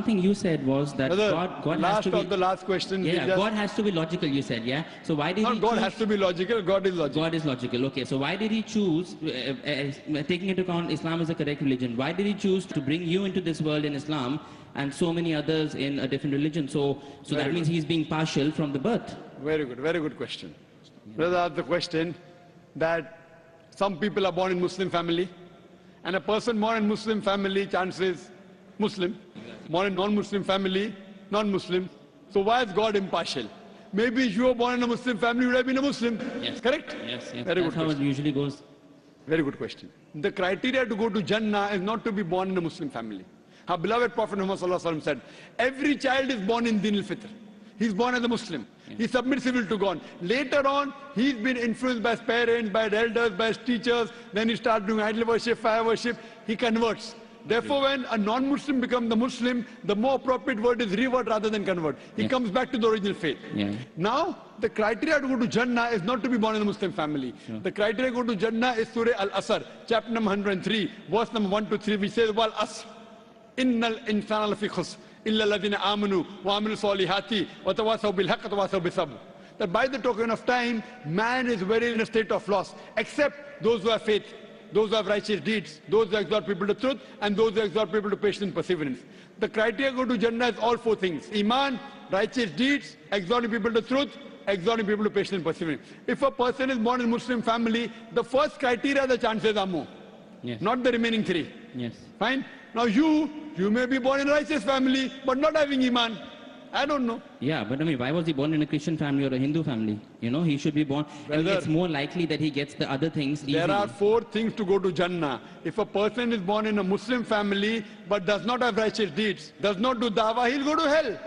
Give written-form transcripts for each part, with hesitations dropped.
One thing you said was that God has to be... the last question. Yeah, God has to be logical, you said, yeah? So why did he God has to be logical, God is logical. God is logical, okay. So why did he choose, taking into account Islam is a correct religion, why did he choose to bring you into this world in Islam and so many others in a different religion? So that means he's being partial from the birth. Very good question. Brother asked the question that some people are born in Muslim family, and a person born in Muslim family, chances Muslim, born in non-Muslim family, non-Muslim. So why is God impartial? Maybe if you were born in a Muslim family, you would have been a Muslim. Yes. Correct? Yes. Very That's good how it usually goes. Very good question. The criteria to go to Jannah is not to be born in a Muslim family. Our beloved Prophet Muhammad said, every child is born in Din al-Fitr. He's born as a Muslim. Yeah. He submits his will to God. Later on, he's been influenced by his parents, by his elders, by his teachers. Then he starts doing idol worship, fire worship. He converts. Therefore, when a non-Muslim becomes the Muslim, the more appropriate word is revert rather than convert. He comes back to the original faith. Yeah. Now, the criteria to go to Jannah is not to be born in a Muslim family. Sure. The criteria to go to Jannah is Surah Al-Asr, chapter number 103, verse number 1 to 3, which says, Wal Asr, Innal insana lafi khusr, illa alladhina amanu wa amilu salihati wa tawasaw bil haqq wa tawasaw bis sabr. That by the token of time, man is very in a state of loss, except those who have faith, those who have righteous deeds, those who exhort people to truth, and those who exhort people to patience and perseverance. The criteria to go to Jannah is all four things: Iman, righteous deeds, exhorting people to truth, exhorting people to patience and perseverance. If a person is born in Muslim family, the first criteria, the chances are more. Yes. Not the remaining three. Yes. Fine? Now you may be born in a righteous family, but not having Iman. I don't know. Yeah, but I mean, why was he born in a Christian family or a Hindu family? You know, he should be born. Brother, I mean, it's more likely that he gets the other things easily. There are four things to go to Jannah. If a person is born in a Muslim family, but does not have righteous deeds, does not do dawah, he'll go to hell.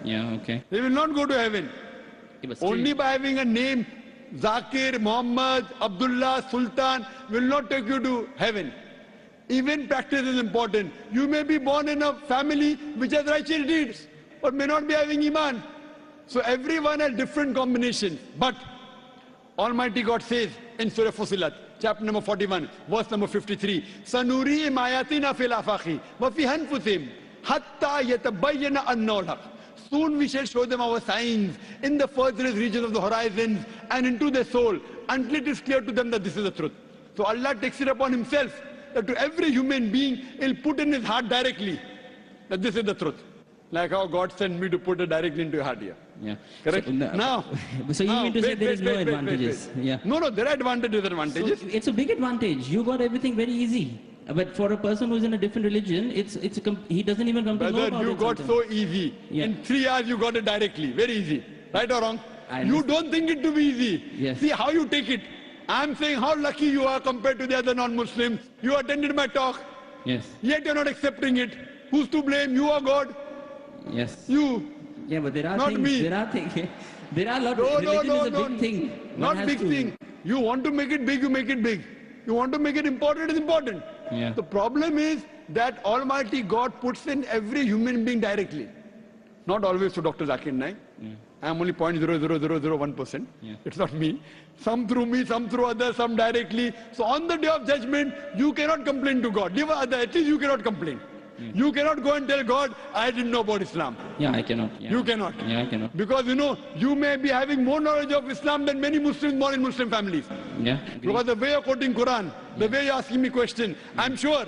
Yeah, okay. He will not go to heaven. Yeah, only by having a name, Zakir, Muhammad, Abdullah, Sultan, will not take you to heaven. Even practice is important. You may be born in a family which has righteous deeds, but may not be having Iman. So everyone has different combinations. But Almighty God says in Surah Fusilat, chapter number 41, verse number 53, Sanuri'im ayatina fil afaqi wa fi anfusihim hatta yatabayyana annahu al-haq. Soon we shall show them our signs in the furthest regions of the horizons and into their soul until it is clear to them that this is the truth. So Allah takes it upon himself that to every human being, he'll put in his heart directly that this is the truth. Like how God sent me to put it directly into your heart here. Yeah. Correct? So you mean to say there is no advantages? Yeah. No, there are advantages. So it's a big advantage. You got everything very easy. But for a person who's in a different religion, he doesn't even come to know about it. You got so easy. Yeah. In 3 hours you got it directly. Very easy. Right or wrong? You don't think it to be easy. Yes. See how you take it. I'm saying how lucky you are compared to the other non-Muslims. You attended my talk. Yes. Yet you're not accepting it. Who's to blame? You or God? Yes. You. Yeah, but there are not things. Me. There are things. There are a lot. Religion is a big thing. Not big thing. You want to make it big, you make it big. You want to make it important, it's important. Yeah. The problem is that Almighty God puts in every human being directly. Not always to Dr. Zakir Naik. Yeah. I am only 0.00001%. Yeah. It's not me. Some through me, some through others, some directly. So on the day of judgment, you cannot complain to God. At least you cannot complain. Yeah. You cannot go and tell God, I didn't know about Islam. Yeah, I cannot. Yeah. You cannot. Yeah, I cannot. Because you may be having more knowledge of Islam than many Muslims born in Muslim families. Yeah. Because the way you're quoting Quran, the way you're asking me question, I'm sure.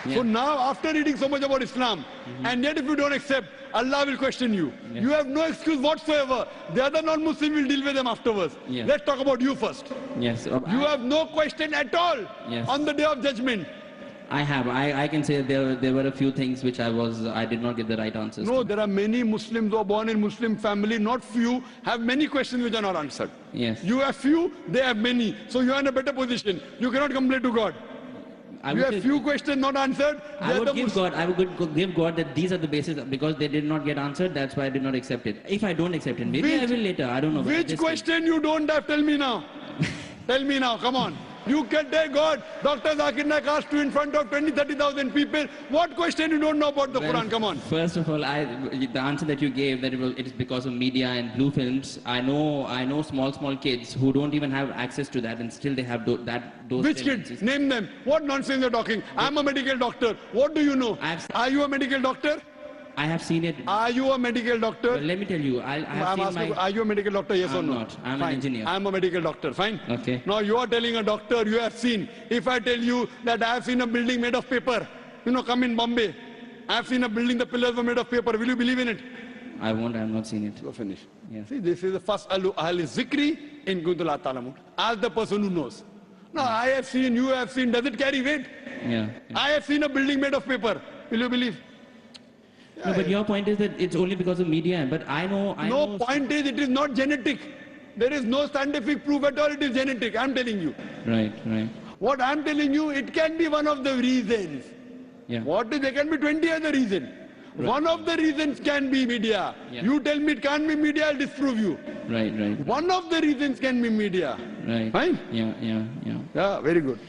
Yeah. So now, after reading so much about Islam, and yet if you don't accept, Allah will question you. Yes. You have no excuse whatsoever. The other non-Muslim will deal with them afterwards. Yes. Let's talk about you first. Yes. You have no question at all on the day of judgment. I have. I can say there were a few things which I did not get the right answers. No, there are many Muslims who are born in Muslim family, not few, have many questions which are not answered. Yes. You have few, they have many. So you are in a better position. You cannot complain to God. You have few questions not answered. I would give God that these are the basis because they did not get answered. That's why I did not accept it. If I don't accept it, maybe I will later. I don't know. Which question you don't have? Tell me now. Tell me now. Come on. You can take God. Dr. Zakir Naik asked you in front of 20-30,000 people. What question you don't know about the Quran? Come on. First of all, the answer that you gave, that it is because of media and blue films. I know small kids who don't even have access to that, and still they have those. Which kids? Name them. What nonsense you're talking? I'm a medical doctor. What do you know? Are you a medical doctor? I have seen it. Are you a medical doctor? Well, let me tell you, I'm asking, are you a medical doctor, yes or no? I'm not. I'm Fine. an engineer. I'm a medical doctor, fine. Okay. Now you are telling a doctor you have seen. If I tell you that I have seen a building made of paper, come in Bombay. I have seen a building, the pillars were made of paper. Will you believe in it? I won't, I have not seen it. So finish. Yeah. See, this is the first ahli zikri in Kuntulat Talamun. Ask the person who knows. No, I have seen, you have seen, does it carry weight? Yeah. I have seen a building made of paper. Will you believe? No, but your point is that it's only because of media. But I know. Point is it is not genetic. There is no scientific proof at all. It is genetic. I'm telling you. Right. What I'm telling you, it can be one of the reasons. Yeah. There can be 20 other reasons. Right. One of the reasons can be media. Yeah. You tell me it can't be media, I'll disprove you. Right. One of the reasons can be media. Right. Fine? Yeah. Yeah, very good.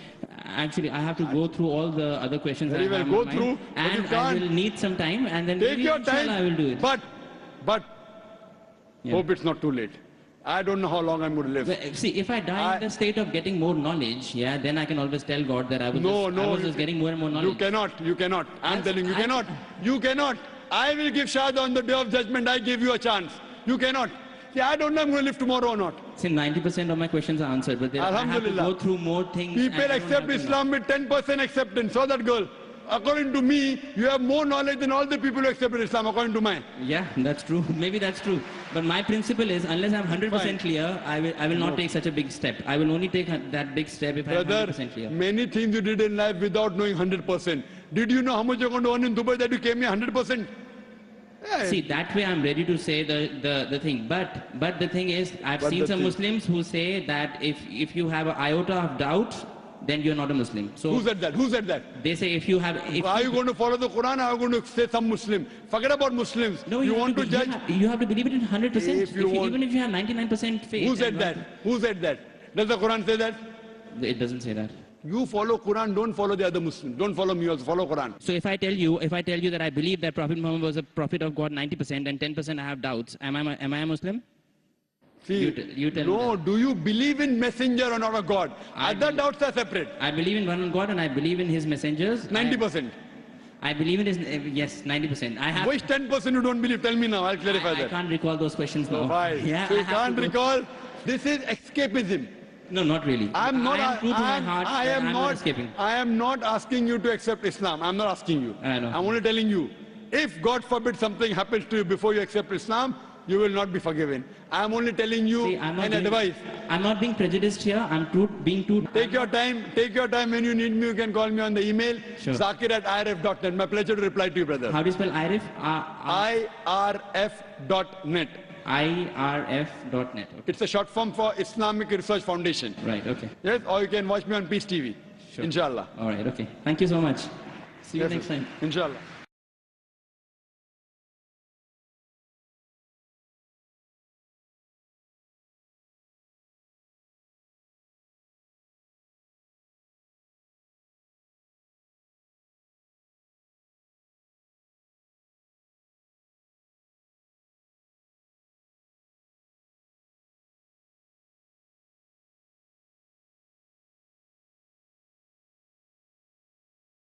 Actually, I have to go through all the other questions. Very well, go through. And I will need some time, and then take your time. I will do it. But hope it's not too late. I don't know how long I'm going to live. Well, see, if I die in the state of getting more knowledge, then I can always tell God that I was just getting more and more knowledge. You cannot. I'm telling you, you cannot. I will give Shahada on the day of judgment. I give you a chance. You cannot. See, I don't know I'm going to live tomorrow or not. See, 90% of my questions are answered, but I have to go through more things. People accept Islam with 10% acceptance. So that girl. According to me, you have more knowledge than all the people who accepted Islam, according to mine. Yeah, that's true. Maybe that's true. But my principle is, unless I'm 100% clear, I will not take such a big step. I will only take that big step if I'm 100% clear. Many things you did in life without knowing 100%. Did you know how much you're going to earn in Dubai that you came here 100%? Yeah. See, that way I'm ready to say the thing. But the thing is, I've seen some Muslims who say that if you have an iota of doubt, then you're not a Muslim. So who said that? They say if you have... Are you going to follow the Quran or are you going to say some Muslim? Forget about Muslims. No, you want to judge? You have to believe it in 100%. Even if you have 99% faith. Who said that? Does the Quran say that? It doesn't say that. You follow Quran, don't follow the other Muslims. Don't follow me also, follow Quran. So if I tell you that I believe that Prophet Muhammad was a prophet of God 90% and 10% I have doubts, am I a Muslim? See, you tell me that. Do you believe in messenger or not a God? Other doubts are separate. I believe in one God and I believe in his messengers. 90%. I believe in his, yes, 90%. Which 10% you don't believe? Tell me now, I'll clarify that. I can't recall those questions now. Right. Yeah, so you can't recall. This is escapism. No, not really. I am not asking you to accept Islam. I'm not asking you. I know. I'm only telling you, if God forbid something happens to you before you accept Islam, you will not be forgiven. I'm only telling you an advice. I'm not being prejudiced here. I'm being true. Take your time. When you need me, you can call me on the email. Sure. Zakir@irf.net. My pleasure to reply to you, brother. How do you spell IRF? IRF.net. IRF.net. Okay. It's a short form for Islamic Research Foundation. Right, okay. Yes, or you can watch me on Peace TV. Sure. Inshallah. All right, okay. Thank you so much. See you next time. Inshallah.